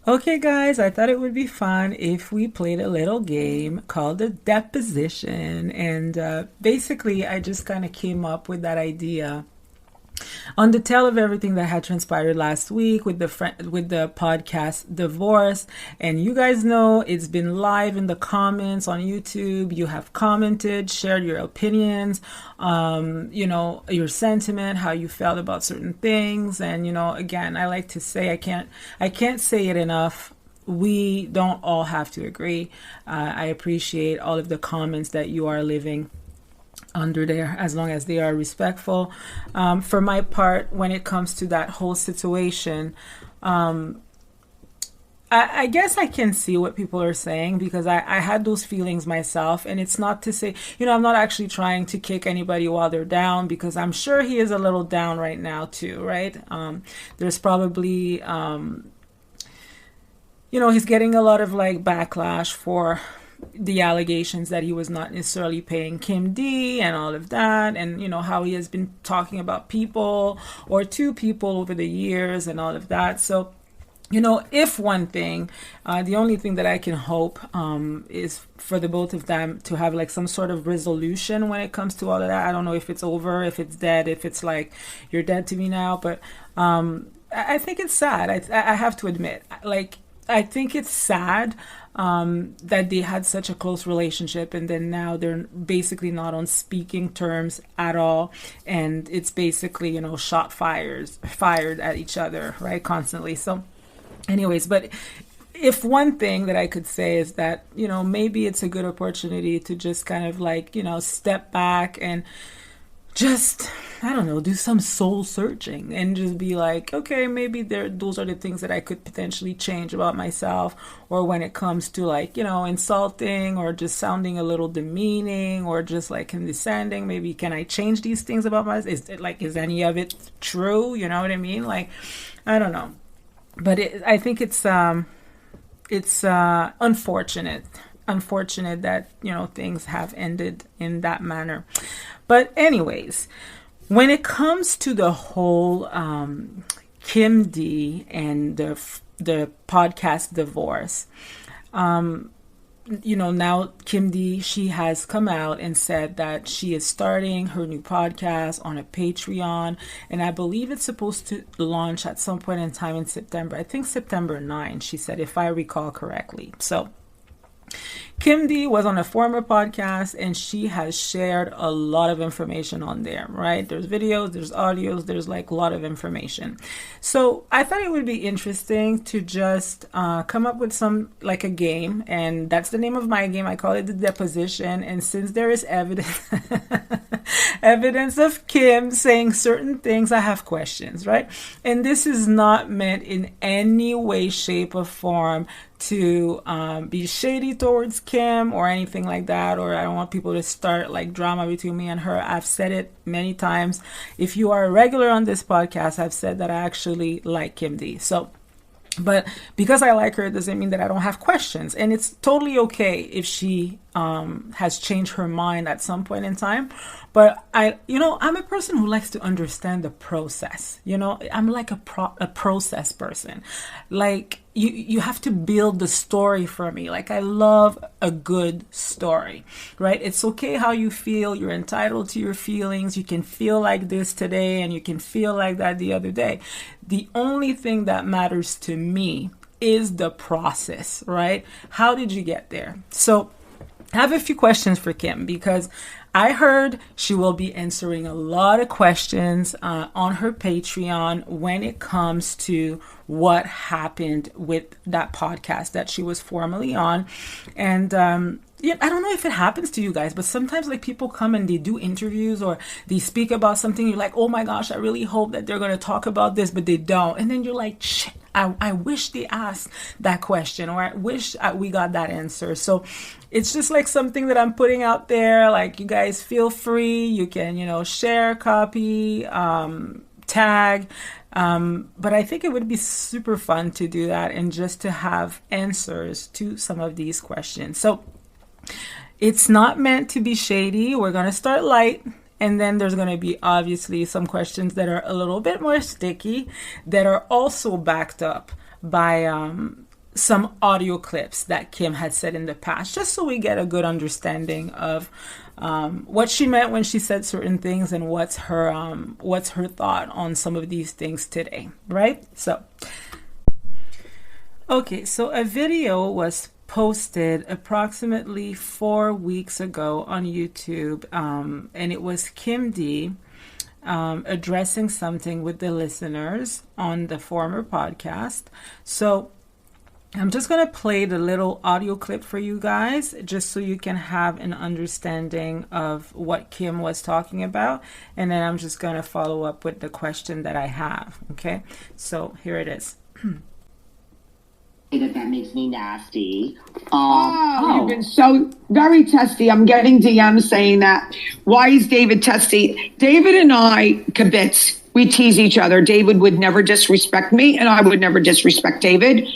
Okay, guys, I thought it would be fun if we played a little game called the deposition. And basically, I just kind of came up with that idea on the tail of everything that had transpired last week with the podcast divorce. And you guys know it's been live in the comments on YouTube. You have commented, shared your opinions, your sentiment, how you felt about certain things. And again, I like to say I can't say it enough. We don't all have to agree. I appreciate all of the comments that you are leaving under there, as long as they are respectful. For my part, when it comes to that whole situation, I guess I can see what people are saying, because I had those feelings myself. And it's not to say, I'm not actually trying to kick anybody while they're down, because I'm sure he is a little down right now too, right? There's probably, he's getting a lot of like backlash for the allegations that he was not necessarily paying Kim D and all of that, and how he has been talking about people or two people over the years and all of that. So if one thing, the only thing that I can hope is for the both of them to have like some sort of resolution when it comes to all of that. I don't know if it's over, if it's dead, if it's like you're dead to me now, but I think it's sad. I have to admit, like, I think it's sad that they had such a close relationship, and then now they're basically not on speaking terms at all, and it's basically shot fired at each other, right, constantly. So anyways, but if one thing that I could say is that maybe it's a good opportunity to just kind of like step back and just, I don't know, do some soul searching and just be like, okay, maybe those are the things that I could potentially change about myself. Or when it comes to like, insulting or just sounding a little demeaning or just like condescending, maybe can I change these things about myself? Is any of it true? You know what I mean? Like, I don't know. But I think it's unfortunate that things have ended in that manner. But anyways, when it comes to the whole Kim D and the podcast divorce, now Kim D, she has come out and said that she is starting her new podcast on a Patreon, and I believe it's supposed to launch at some point in time in September. I think September 9, she said, if I recall correctly. So Kim D was on a former podcast, and she has shared a lot of information on there, right? There's videos, there's audios, there's like a lot of information. So I thought it would be interesting to just come up with some, like a game, and that's the name of my game. I call it the deposition. And since there is evidence, evidence of Kim saying certain things, I have questions, right? And this is not meant in any way, shape, or form to be shady towards Kim or anything like that, or I don't want people to start like drama between me and her. I've said it many times. If you are a regular on this podcast, I've said that I actually like Kim D. So, but because I like her, it doesn't mean that I don't have questions, and it's totally okay if she has changed her mind at some point in time. But I'm a person who likes to understand the process. I'm like a process person. Like you have to build the story for me. Like, I love a good story, right? It's okay how you feel. You're entitled to your feelings. You can feel like this today and you can feel like that the other day. The only thing that matters to me is the process, right? How did you get there? So I have a few questions for Kim, because I heard she will be answering a lot of questions on her Patreon when it comes to what happened with that podcast that she was formerly on. And I don't know if it happens to you guys, but sometimes like people come and they do interviews or they speak about something. You're like, oh my gosh, I really hope that they're going to talk about this, but they don't. And then you're like, shit, I wish they asked that question, or I wish we got that answer. So it's just like something that I'm putting out there. Like, you guys feel free. You can, share, copy, tag. But I think it would be super fun to do that and just to have answers to some of these questions. So it's not meant to be shady. We're going to start light. And then there's going to be obviously some questions that are a little bit more sticky, that are also backed up by some audio clips that Kim had said in the past, just so we get a good understanding of what she meant when she said certain things and what's her thought on some of these things today, right? So, okay, so a video was posted approximately 4 weeks ago on YouTube, and it was Kim D addressing something with the listeners on the former podcast. So I'm just going to play the little audio clip for you guys, just so you can have an understanding of what Kim was talking about. And then I'm just going to follow up with the question that I have. Okay, so here it is. That makes me nasty. You've been so very testy. I'm getting DMs saying that. Why is David testy? David and I kibitz. We tease each other. David would never disrespect me, and I would never disrespect David.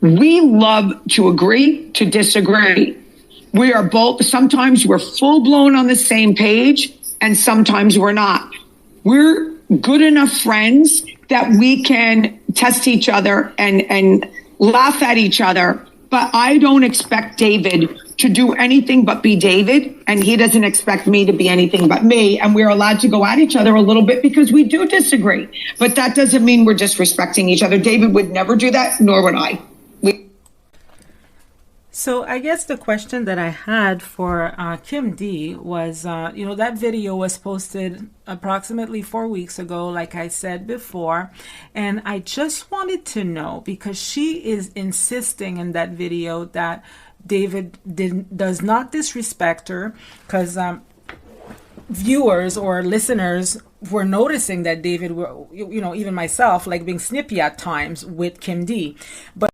We love to agree to disagree. We are both, sometimes we're full blown on the same page, and sometimes we're not. We're good enough friends that we can test each other and laugh at each other. But I don't expect David to do anything but be David, and he doesn't expect me to be anything but me. And we're allowed to go at each other a little bit because we do disagree. But that doesn't mean we're disrespecting each other. David would never do that, nor would I. So I guess the question that I had for Kim D was, that video was posted approximately 4 weeks ago, like I said before, and I just wanted to know, because she is insisting in that video that David does not disrespect her, because viewers or listeners were noticing that David, even myself, like being snippy at times with Kim D. But